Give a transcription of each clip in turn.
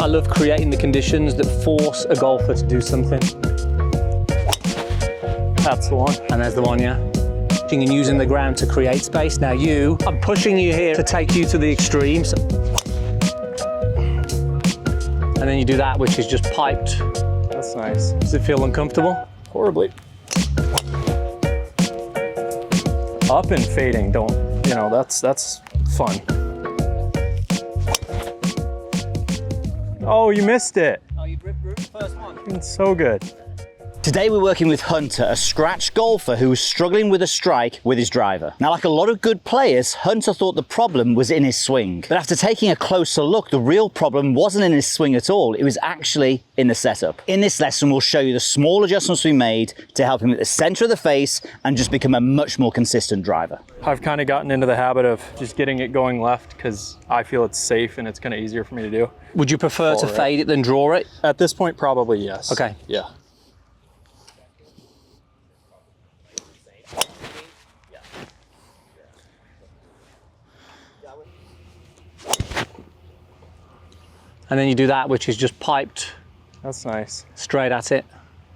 I love creating the conditions that force a golfer to do something. That's the one. And there's the one, yeah. And using the ground to create space. Now I'm pushing you here to take you to the extremes. And then you do that, which is just piped. That's nice. Does it feel uncomfortable? Horribly. Up and fading, that's fun. Oh, you missed it. Oh, you ripped the first one. It's so good. Today we're working with Hunter, a scratch golfer who was struggling with a strike with his driver. Now, like a lot of good players, Hunter thought the problem was in his swing. But after taking a closer look, the real problem wasn't in his swing at all. It was actually in the setup. In this lesson, we'll show you the small adjustments we made to help him at the center of the face and just become a much more consistent driver. I've kind of gotten into the habit of just getting it going left because I feel it's safe and it's kind of easier for me to do. Would you prefer to fade it than draw it? At this point, probably yes. Okay. Yeah. And then you do that, which is just piped. That's nice. Straight at it.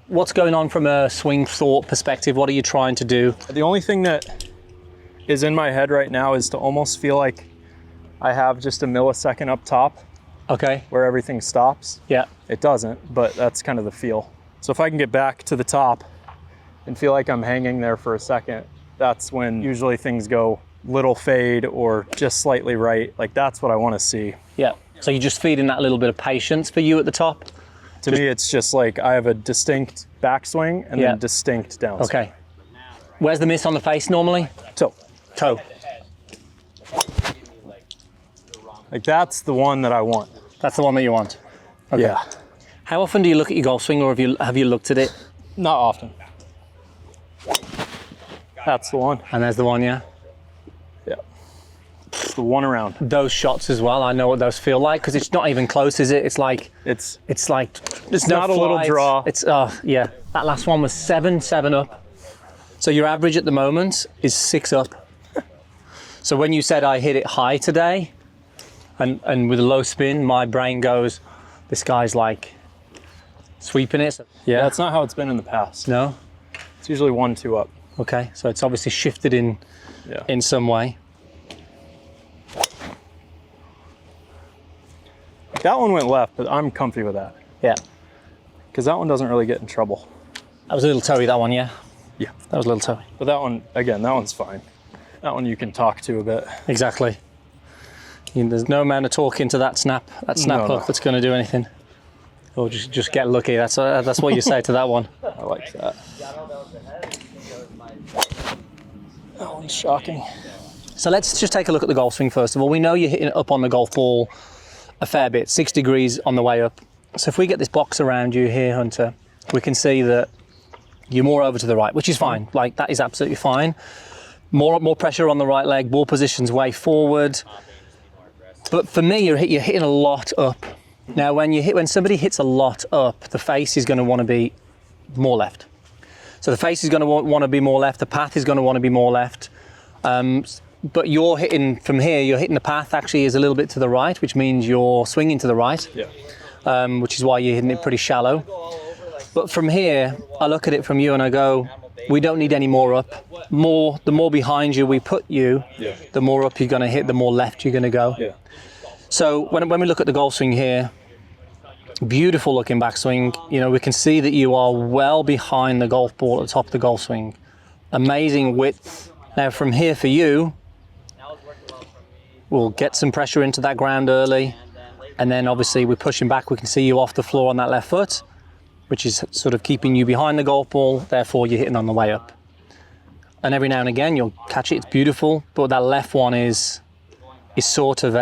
What's going on from a swing thought perspective? What are you trying to do? The only thing that is in my head right now is to almost feel like I have just a millisecond up top. Okay. Where everything stops. Yeah. It doesn't, but that's kind of the feel. So if I can get back to the top and feel like I'm hanging there for a second, that's when usually things go little fade or just slightly right. Like that's what I want to see. Yeah. So you're just feeding that little bit of patience for you at the top? To me, it's just like I have a distinct backswing and then distinct downswing. Okay. Where's the miss on the face normally? Toe. Toe. Like that's the one that I want. That's the one that you want? Okay. Yeah. How often do you look at your golf swing, or have you looked at it? Not often. That's the one. And there's the one, yeah? Yeah. It's the one around. Those shots as well, I know what those feel like, because it's not even close, is it? It's like there's no not a little draw. It's yeah. That last one was 7 up. So your average at the moment is 6 up. So when you said I hit it high today, and with a low spin, my brain goes, this guy's like sweeping it. Yeah, that's not how it's been in the past. No? It's usually 1, 2 up. Okay, so it's obviously shifted in some way. That one went left, but I'm comfy with that. Yeah. Because that one doesn't really get in trouble. That was a little toey, that one, yeah? Yeah. That was a little toey. But that one, again, that one's fine. That one you can talk to a bit. Exactly. There's no amount of talking to that snap up that's going to do anything. Or just get lucky. That's what you say to that one. I like that. That one's shocking. So let's just take a look at the golf swing first of all. We know you're hitting it up on the golf ball a fair bit, 6 degrees on the way up. So if we get this box around you here, Hunter, we can see that you're more over to the right, which is fine. Like, that is absolutely fine. More pressure on the right leg, ball position's way forward. But for me, you're hitting a lot up. Now, when somebody hits a lot up, the face is going to want to be more left. So the face is going to want to be more left. The path is going to want to be more left. But you're hitting from here. You're hitting the path actually is a little bit to the right, which means you're swinging to the right. Yeah. Which is why you're hitting it pretty shallow. But from here, I look at it from you and I go, we don't need any more up. The more behind you we put you, the more up you're going to hit, the more left you're going to go. Yeah. So when we look at the golf swing here, beautiful looking backswing. You know, we can see that you are well behind the golf ball at the top of the golf swing. Amazing width. Now from here for you, we'll get some pressure into that ground early. And then obviously we're pushing back. We can see you off the floor on that left foot, which is sort of keeping you behind the golf ball. Therefore you're hitting on the way up. And every now and again you'll catch it. It's beautiful. But that left one is sort of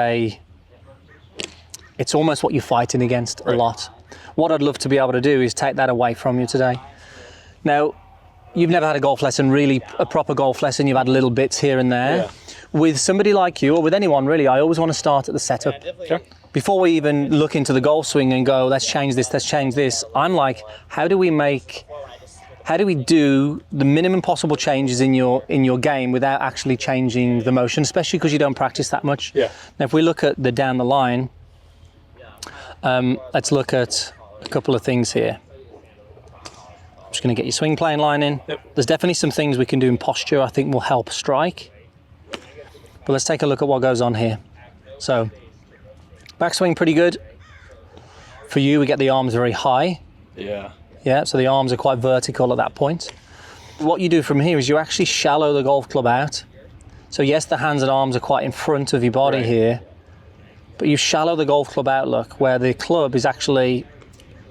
it's almost what you're fighting against a lot. What I'd love to be able to do is take that away from you today. Now, you've never had a golf lesson, really a proper golf lesson. You've had little bits here and there. Yeah. With somebody like you, or with anyone really, I always want to start at the setup. Sure. Before we even look into the golf swing and go, let's change this, I'm like, how do we do the minimum possible changes in your game without actually changing the motion, especially because you don't practice that much? Yeah. Now, if we look at the down the line, Let's look at a couple of things here. I'm just going to get your swing plane line in. Yep. There's definitely some things we can do in posture I think will help strike. But let's take a look at what goes on here. So, backswing pretty good. For you, we get the arms very high. Yeah. Yeah, so the arms are quite vertical at that point. What you do from here is you actually shallow the golf club out. So yes, the hands and arms are quite in front of your body here, but you shallow the golf club out, look, where the club is actually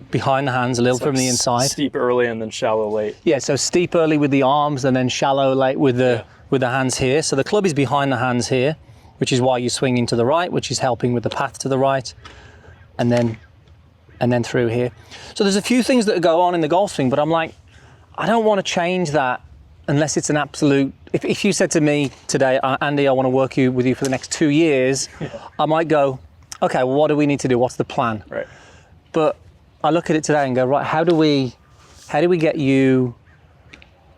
behind the hands a little from the inside. Steep early and then shallow late. Yeah, so steep early with the arms and then shallow late with the hands here. So the club is behind the hands here, which is why you're swinging to the right, which is helping with the path to the right, and then through here. So there's a few things that go on in the golf swing, but I'm like, I don't want to change that unless it's an absolute. If you said to me today, Andy, I want to work with you for the next 2 years, I might go, okay, well, what do we need to do? What's the plan? Right. But I look at it today and go, right, how do we get you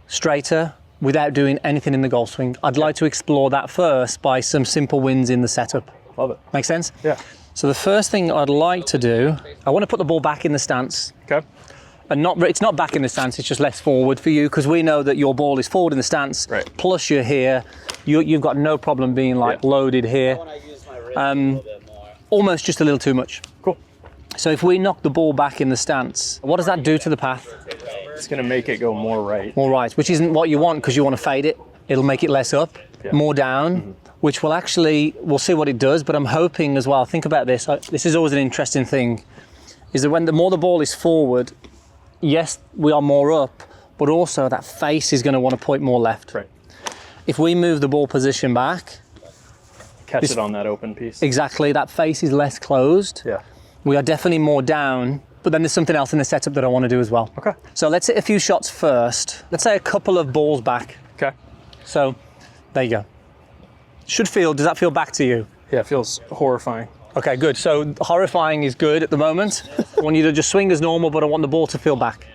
straighter without doing anything in the golf swing? I'd like to explore that first by some simple wins in the setup. Love it. Make sense? Yeah. So the first thing I'd like to do, I want to put the ball back in the stance. Okay. And it's not back in the stance, it's just less forward for you, because we know that your ball is forward in the stance, plus you're here. You've got no problem being loaded here. Almost just a little too much. Cool. So if we knock the ball back in the stance, what does that do to the path? It's going to make it go more right. More right, which isn't what you want, because you want to fade it. It'll make it less up, more down, which will actually, we'll see what it does, but I'm hoping as well, think about this, this is always an interesting thing, is that when the more the ball is forward, yes, we are more up, but also that face is going to want to point more left. Right. If we move the ball position back, catch it on that open piece. Exactly, that face is less closed. Yeah. We are definitely more down, but then there's something else in the setup that I want to do as well. Okay. So let's hit a few shots first. Let's say a couple of balls back. Okay. So there you go. Does that feel back to you? Yeah, it feels horrifying. Okay, good. So horrifying is good at the moment. I want you to just swing as normal, but I want the ball to feel back.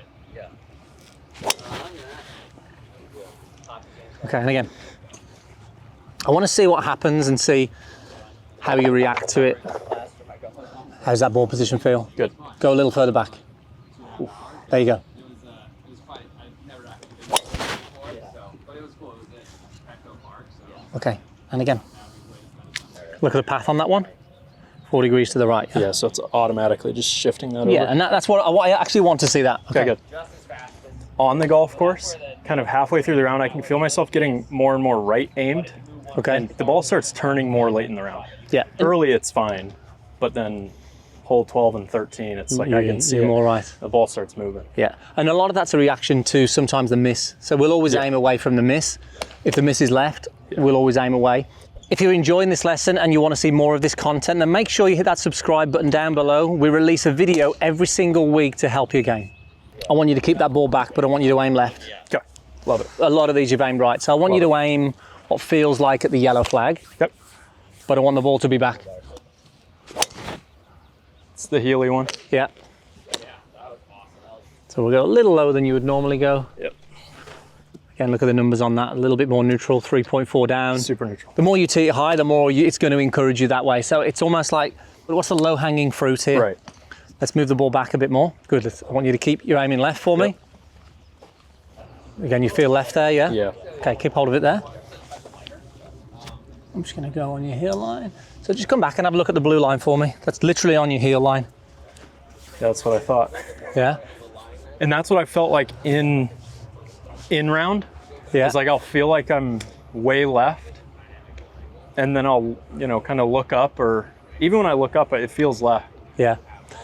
Okay, and again. I want to see what happens and see how you react to it. How's that ball position feel? Good. Go a little further back. There you go. Okay, and again. Look at the path on that one. 4 degrees to the right. Yeah, so it's automatically just shifting that over. Yeah, and that's what I actually want to see that. Okay, good. On the golf course, kind of halfway through the round, I can feel myself getting more and more right aimed. Okay. And the ball starts turning more late in the round. Yeah. Early, it's fine, but then hole 12 and 13, it's like I can see you're it. more right. The ball starts moving. Yeah, and a lot of that's a reaction to sometimes the miss. So we'll always aim away from the miss. If the miss is left, we'll always aim away. If you're enjoying this lesson and you want to see more of this content, then make sure you hit that subscribe button down below. We release a video every single week to help your game. I want you to keep that ball back, but I want you to aim left. Okay, love it. A lot of these you've aimed right. So I want you to aim what feels like at the yellow flag, but I want the ball to be back. It's the Healy one. Yeah. So we'll go a little lower than you would normally go. Yep. Again, look at the numbers on that. A little bit more neutral, 3.4 down. Super neutral. The more you tee it high, the more it's going to encourage you that way. So it's almost like, what's the low-hanging fruit here? Right. Let's move the ball back a bit more. Good. I want you to keep your aiming left for me. Again, you feel left there, yeah? Yeah. Okay, keep hold of it there. I'm just going to go on your heel line. So just come back and have a look at the blue line for me. That's literally on your heel line. Yeah, that's what I thought. Yeah? And that's what I felt like in round. Yeah. It's like I'll feel like I'm way left, and then I'll, kind of look up, or even when I look up, it feels left. Yeah.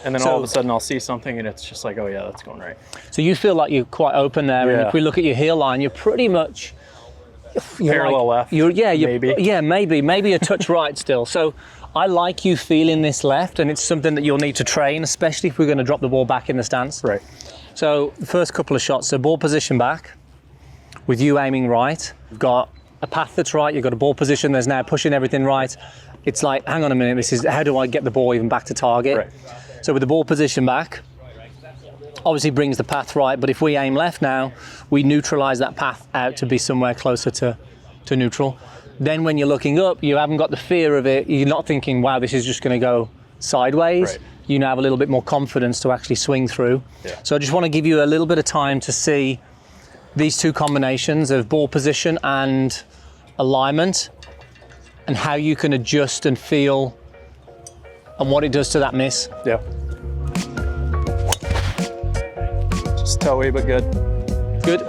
And then all of a sudden I'll see something and it's just like, oh yeah, that's going right. So you feel like you're quite open there, and if we look at your heel line, you're pretty much parallel left. Maybe a touch right still. So I like you feeling this left, and it's something that you'll need to train, especially if we're going to drop the ball back in the stance. Right. So the first couple of shots, so ball position back, with you aiming right. You've got a path that's right, you've got a ball position that's now pushing everything right. It's like, hang on a minute, this is, how do I get the ball even back to target? Right. So with the ball position back, obviously brings the path right, but if we aim left now, we neutralize that path out to be somewhere closer to neutral. Then when you're looking up, you haven't got the fear of it. You're not thinking, wow, this is just going to go sideways. Right. you now have a little bit more confidence to actually swing through. Yeah. So I just want to give you a little bit of time to see these two combinations of ball position and alignment, and how you can adjust and feel and what it does to that miss. Yeah. Just toey, but good. Good.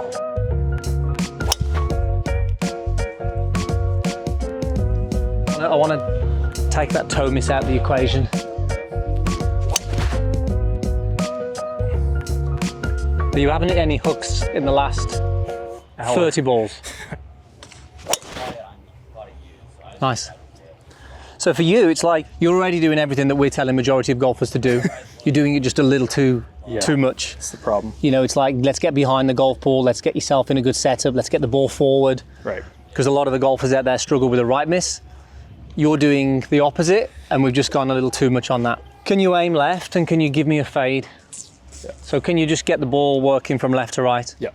I want to take that toe miss out of the equation. Are you having any hooks in the last 30 balls? Nice. So for you, it's like you're already doing everything that we're telling majority of golfers to do. You're doing it just a little too much. That's the problem. You know, it's like, let's get behind the golf ball, let's get yourself in a good setup, let's get the ball forward. Right. Because a lot of the golfers out there struggle with a right miss. You're doing the opposite, and we've just gone a little too much on that. Can you aim left, and can you give me a fade? Yeah. So can you just get the ball working from left to right? Yeah.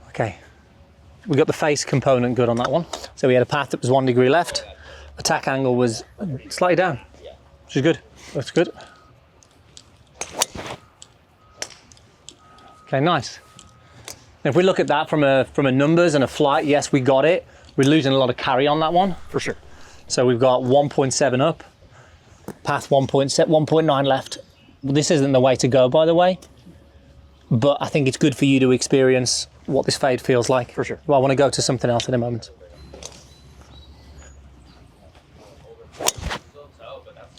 Okay. We got the face component good on that one. So we had a path that was 1 degree left. Attack angle was slightly down, which is good. That's good. Okay, nice. Now if we look at that from a numbers and a flight, yes, we got it. We're losing a lot of carry on that one. For sure. So we've got 1.7 up, path 1.9 left. This isn't the way to go, by the way, but I think it's good for you to experience what this fade feels like. For sure. Well, I want to go to something else in a moment.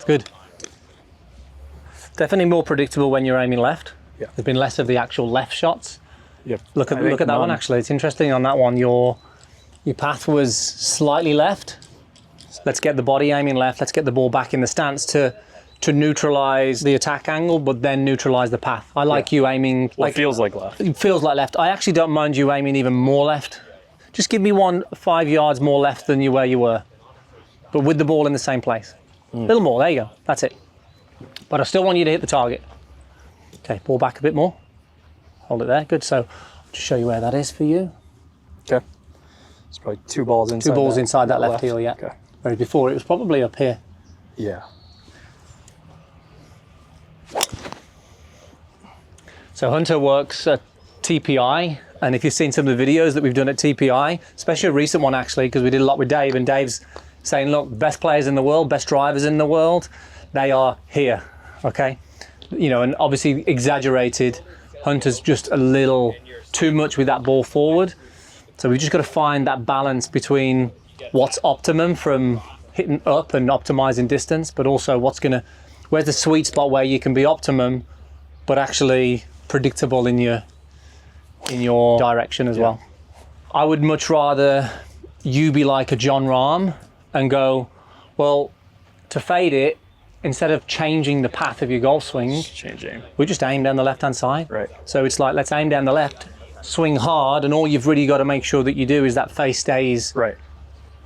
Good. Definitely more predictable when you're aiming left. Yeah. There's been less of the actual left shots. Yep. Look at that one actually. It's interesting on that one. Your path was slightly left. Let's get the body aiming left. Let's get the ball back in the stance to neutralize the attack angle, but then neutralize the path. I like you aiming. Well, it feels like left. It feels like left. I actually don't mind you aiming even more left. Just give me 5 yards more left than where you were, but with the ball in the same place. A little more. There you go. That's it. But I still want you to hit the target. Okay, ball back a bit more. Hold it there. Good. So I'll just show you where that is for you. Okay. It's probably 2 balls inside. 2 balls inside that left heel, yeah. Okay. Whereas before it was probably up here. Yeah. So Hunter works at TPI, and if you've seen some of the videos that we've done at TPI, especially a recent one actually, because we did a lot with Dave, and Dave's saying, look, best players in the world, best drivers in the world, they are here, okay? You know, and obviously exaggerated. Hunter's just a little too much with that ball forward. So we've just got to find that balance between what's optimum from hitting up and optimizing distance, but also where's the sweet spot where you can be optimum, but actually predictable in your direction as well. I would much rather you be like a John Rahm and go, well, to fade it, instead of changing the path of your golf swing, Change aim. we just aim down the left-hand side. Right. So it's like, let's aim down the left, swing hard, and all you've really got to make sure that you do is that face stays Right.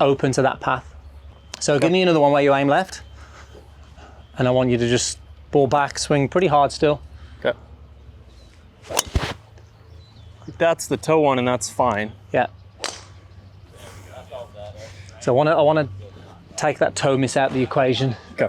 open to that path. So give me another one where you aim left, and I want you to just ball back, swing pretty hard still. Okay. That's the toe one, and that's fine. Yeah. So I want to take that toe miss out of the equation. Okay.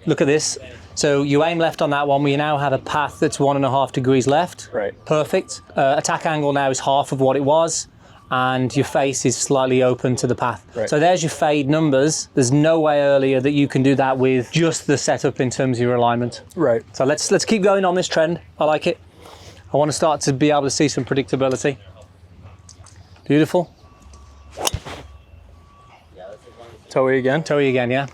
Look at this. So you aim left on that one. We now have a path that's 1.5 degrees left. Right. Perfect. Attack angle now is half of what it was, and your face is slightly open to the path. Right. So there's your fade numbers. There's no way earlier that you can do that with just the setup in terms of your alignment. Right. So let's keep going on this trend. I like it. I want to start to be able to see some predictability. Beautiful. Toey again. Toey again, yeah.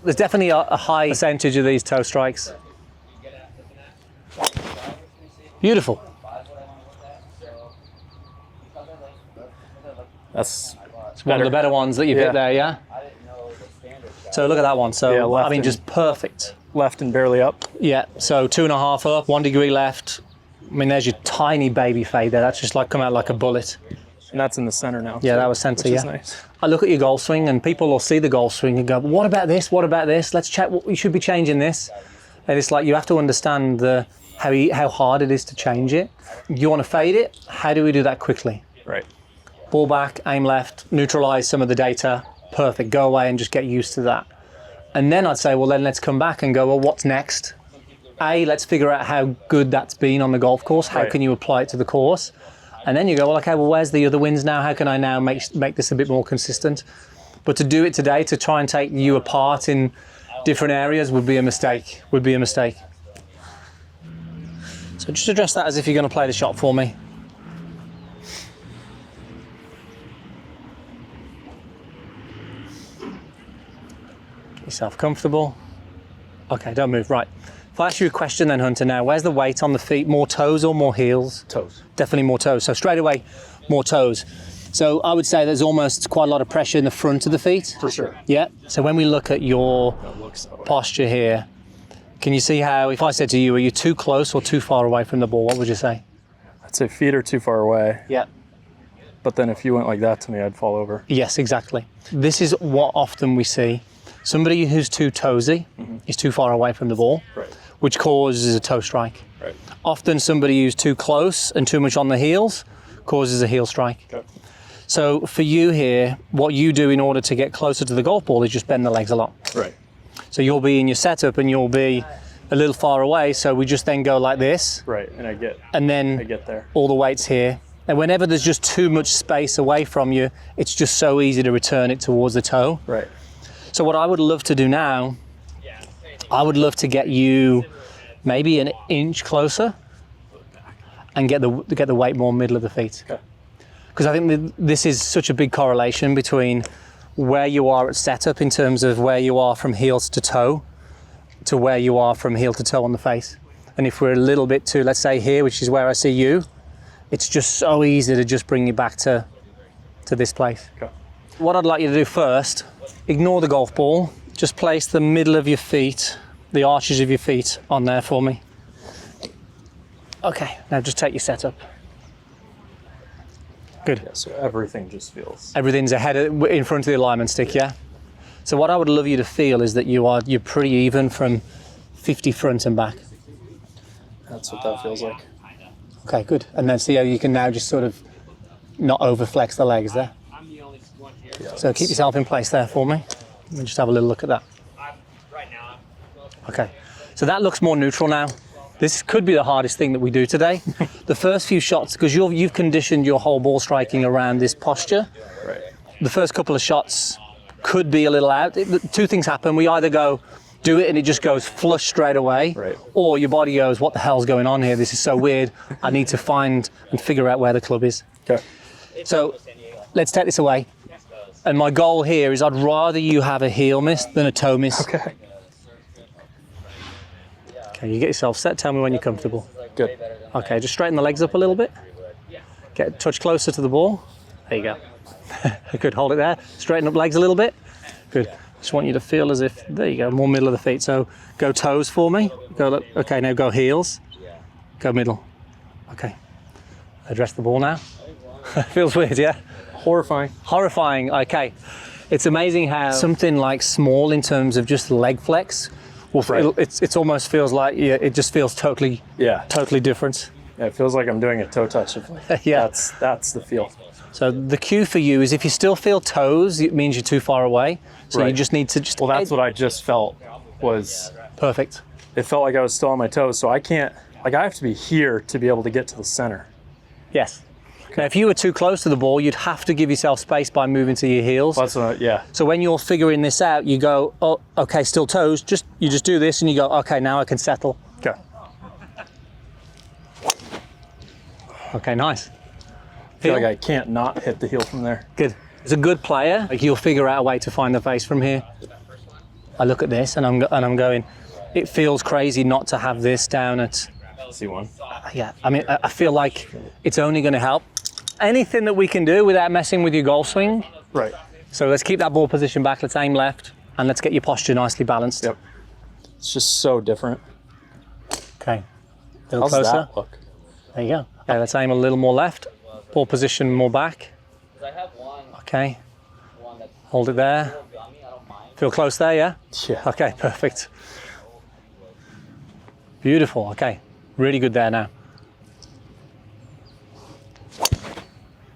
There's definitely a high percentage of these toe strikes. Beautiful. That's It's one of the better ones that you've hit there, yeah? So look at that one. So, Yeah, left I mean, and- just perfect. left and barely up. Yeah, so 2.5 up, 1 degree left. I mean, there's your tiny baby fade there. That's just like come out like a bullet. And that's in the center now. Yeah, too, that was center, which yeah. is nice. I look at your golf swing and people will see the golf swing and go, what about this? What about this? Let's check, we should be changing this. And it's like, you have to understand how hard it is to change it. You want to fade it? How do we do that quickly? Right. ball back, aim left, neutralize some of the data, perfect, go away and just get used to that. And then I'd say, well, then let's come back and go, well, what's next? Let's figure out how good that's been on the golf course. How can you apply it to the course? And then you go, well, okay, well, where's the other wins now? How can I now make this a bit more consistent? But to do it today, to try and take you apart in different areas would be a mistake, So just address that as if you're going to play the shot for me. Get yourself comfortable. Okay, don't move, right. If I ask you a question then, Hunter, now, where's the weight on the feet? More toes or more heels? Toes. Definitely more toes. So straight away, more toes. So I would say there's almost quite a lot of pressure in the front of the feet. For sure. Yeah. So when we look at your posture here, can you see how, if I said to you, are you too close or too far away from the ball, what would you say? I'd say feet are too far away. Yeah. But then if you went like that to me, I'd fall over. Yes, exactly. This is what often we see. Somebody who's too toesy is too far away from the ball, which causes a toe strike. Right. Often somebody who's too close and too much on the heels causes a heel strike. Okay. So for you here, what you do in order to get closer to the golf ball is just bend the legs a lot. Right. So you'll be in your setup and you'll be a little far away, so we just then go like this. Right, and I get there. All the weight's here. And whenever there's just too much space away from you, it's just so easy to return it towards the toe. Right. So what I would love to do now, I would love to get you maybe an inch closer and get the weight more middle of the feet. Okay. Because I think this is such a big correlation between where you are at setup in terms of where you are from heels to toe to where you are from heel to toe on the face. And if we're a little bit too, let's say here, which is where I see you, it's just so easy to just bring you back to this place. Okay. What I'd like you to do first, ignore the golf ball, just place the middle of your feet, the arches of your feet on there for me. Okay, now just take your setup. Good. Yeah, so everything just feels... Everything's in front of the alignment stick, yeah? So what I would love you to feel is that you're pretty even from 50 front and back. That's what that feels like. Okay, good. And then see how you can now just sort of not overflex the legs there. Yeah, so keep yourself in place there for me. Let me just have a little look at that. Okay, so that looks more neutral now. This could be the hardest thing that we do today. The first few shots, because you've conditioned your whole ball striking around this posture. Right. The first couple of shots could be a little out. Two things happen. We either go, do it and it just goes flush straight away, right, or your body goes, what the hell's going on here? This is so weird. I need to find and figure out where the club is. Okay. So let's take this away. And my goal here is I'd rather you have a heel miss than a toe miss. Okay. Okay, you get yourself set. Tell me when you're comfortable. Good. Okay, just straighten the legs up a little bit. Get a touch closer to the ball. There you go. Good, hold it there. Straighten up legs a little bit. Good. Just want you to feel as if, there you go, more middle of the feet. So go toes for me. Go. Okay, now go heels. Go middle. Okay. Address the ball now. Feels weird, yeah? Horrifying. Horrifying, okay. It's amazing how something like small in terms of just leg flex, it almost feels like, it just feels totally different. Yeah, it feels like I'm doing a toe touch. Yeah. That's the feel. So the cue for you is if you still feel toes, it means you're too far away. So you just need to just... Well, that's what I just felt was... Perfect. It felt like I was still on my toes, so I can't... Like, I have to be here to be able to get to the center. Yes. Now, if you were too close to the ball, you'd have to give yourself space by moving to your heels. That's what, yeah. So when you're figuring this out, you go, oh, okay, still toes. You just do this and you go, okay, now I can settle. Okay. Okay, nice. I feel like I can't not hit the heel from there. Good. As a good player, like you'll figure out a way to find the face from here. I look at this and I'm going, it feels crazy not to have this down at... C1. Yeah, I mean, I feel like it's only going to help. Anything that we can do without messing with your golf swing. Right. So let's keep that ball position back, let's aim left, and let's get your posture nicely balanced. Yep. It's just so different. Okay. A little How's closer. that look? There you go. Okay, let's aim a little more left. Ball position more back. Okay. Hold it there. Feel close there, yeah? Yeah. Okay, perfect. Beautiful, okay. Really good there now.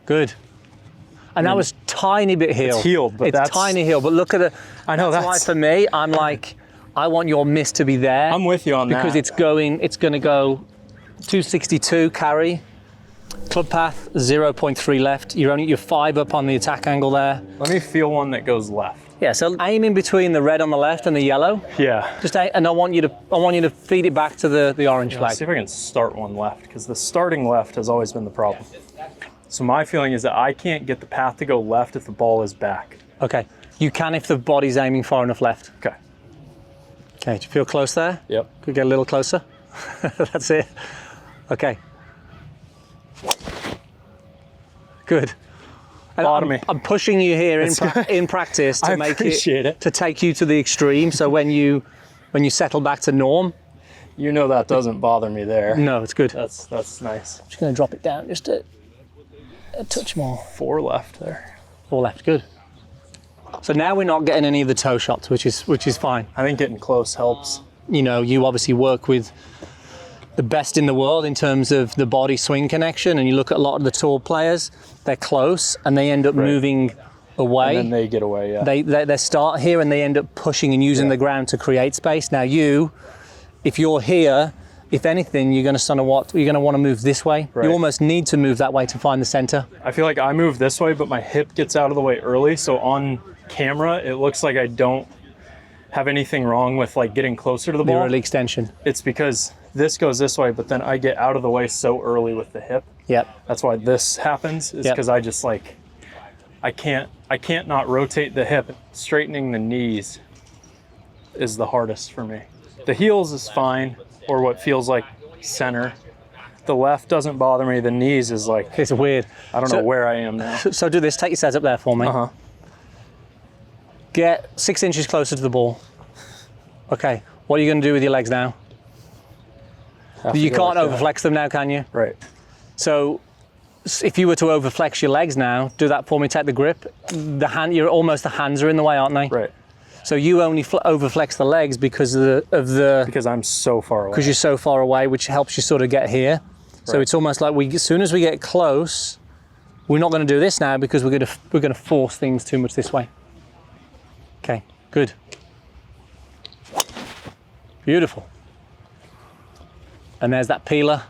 Good. And that was tiny bit heel. It's heeled, but it's that's tiny heel. But look at the. I know that's why for me, I'm like, I want your miss to be there. I'm with you on because that. it's going to go 262 carry. Club path 0.3 left. You're 5 up on the attack angle there. Let me feel one that goes left. Yeah, so aim in between the red on the left and the yellow. Yeah. Just and I want you to feed it back to the orange flag. Let's see if I can start one left, because the starting left has always been the problem. So my feeling is that I can't get the path to go left if the ball is back. Okay. You can if the body's aiming far enough left. Okay. Okay, do you feel close there? Yep. Could get a little closer. That's it. Okay. Good. And Bottoming. I'm pushing you here in practice to make it to take you to the extreme. So when you settle back to norm, you know that doesn't bother me there. no, it's good. That's nice. I'm just going to drop it down just a touch more. 4 left there. 4 left, good. So now we're not getting any of the toe shots, which is fine. I think getting close helps. You know, you obviously work with the best in the world in terms of the body swing connection, and you look at a lot of the tour players, they're close and they end up moving away. And then they get away, yeah. They start here and they end up pushing and using the ground to create space. Now if you're here, if anything, you're going to want to move this way. Right. You almost need to move that way to find the center. I feel like I move this way, but my hip gets out of the way early, so on camera it looks like I don't have anything wrong with like getting closer to the ball. The early extension. It's because this goes this way, but then I get out of the way so early with the hip. Yep. That's why this happens, is because I just like, I can't not rotate the hip. Straightening the knees is the hardest for me. The heels is fine, or what feels like center. The left doesn't bother me. The knees is like, It's weird. I don't know where I am now. So do this, take your setup there for me. Uh-huh. Get 6 inches closer to the ball. Okay, what are you going to do with your legs now? You can't overflex them now, can you? Right. So if you were to overflex your legs now, do that for me, take the grip. The hands are in the way, aren't they? Right. So you only overflex the legs because of the Because I'm so far away. because you're so far away, which helps you sort of get here. So Right. it's almost like as soon as we get close, we're not going to do this now because we're going to force things too much this way. Okay, good. Beautiful. And there's that peeler.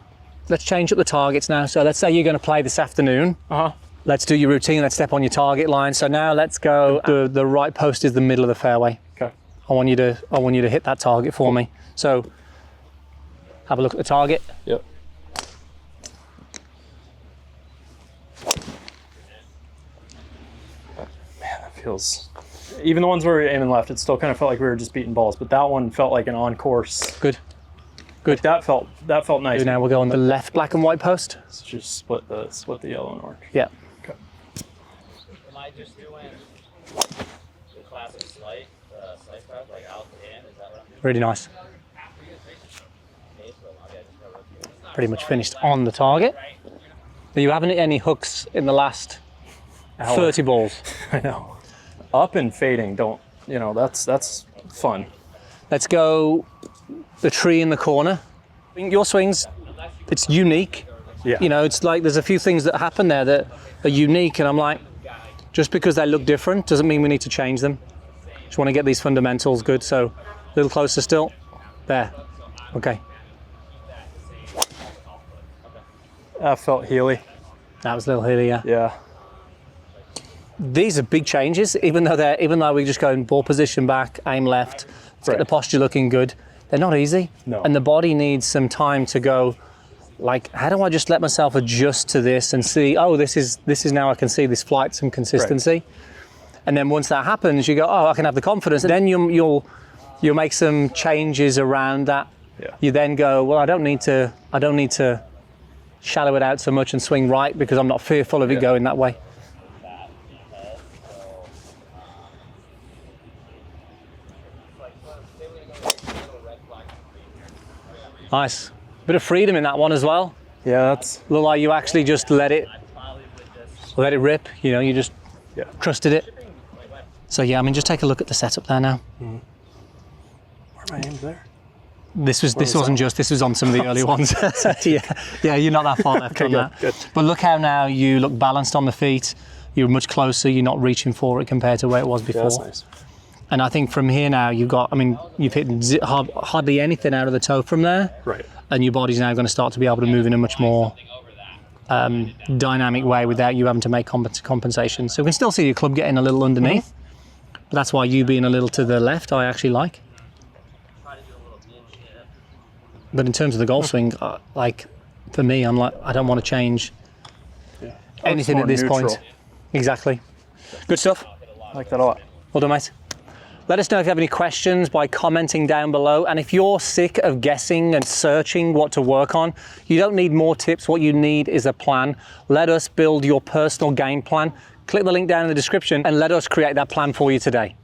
Let's change up the targets now. So let's say you're going to play this afternoon. Uh-huh. Let's do your routine. Let's step on your target line. So now let's go. The right post is the middle of the fairway. Okay. I want you to hit that target for me. So have a look at the target. Yep. Man, that feels. Even the ones where we were aiming left, it still kind of felt like we were just beating balls. But that one felt like an on course. Good. Like that felt nice. Now we'll go on the left black and white post. Let's just split the yellow and orange. Yeah. Okay. Am I just doing the classic slight path, like out to in? Is that what I'm doing? Really nice. Okay, so I'll get just Pretty much finished on the target. You haven't hit any hooks in the last 30 balls. I know. Up and fading, that's fun. Let's go the tree in the corner. Your swings, it's unique. Yeah. You know, it's like there's a few things that happen there that are unique, and I'm like, just because they look different doesn't mean we need to change them. Just want to get these fundamentals good. So a little closer still. There. Okay. That felt heely. That was a little hilly, yeah. Yeah. These are big changes, even though we just go in ball position back, aim left, let's get the posture looking good. They're not easy. No. And the body needs some time to go, like, how do I just let myself adjust to this and see, oh, this is now I can see this flight, some consistency. Right. And then once that happens, you go, oh, I can have the confidence. And then you'll make some changes around that. Yeah. You then go, well, I don't need to shallow it out so much and swing right because I'm not fearful of it going that way. Nice. Bit of freedom in that one as well. Yeah, that's. Look like you actually just let it rip. You know, you just trusted it. So yeah, I mean, just take a look at the setup there now. Mm-hmm. Where are my aims there? This was on some of the early ones. Yeah, you're not that far left on that. Good. But look how now you look balanced on the feet. You're much closer, you're not reaching for it compared to where it was before. Yeah, that's nice. And I think from here now, you've got, I mean, you've hit hardly anything out of the toe from there. Right. And your body's now going to start to be able to move in a much more dynamic way without you having to make compensation. So we can still see your club getting a little underneath. But that's why you being a little to the left, I actually like. But in terms of the golf swing, like, for me, I'm like, I don't want to change anything at this point. Exactly. Good stuff. I like that a lot. Well done, mate. Let us know if you have any questions by commenting down below. And if you're sick of guessing and searching what to work on, you don't need more tips. What you need is a plan. Let us build your personal game plan. Click the link down in the description and let us create that plan for you today.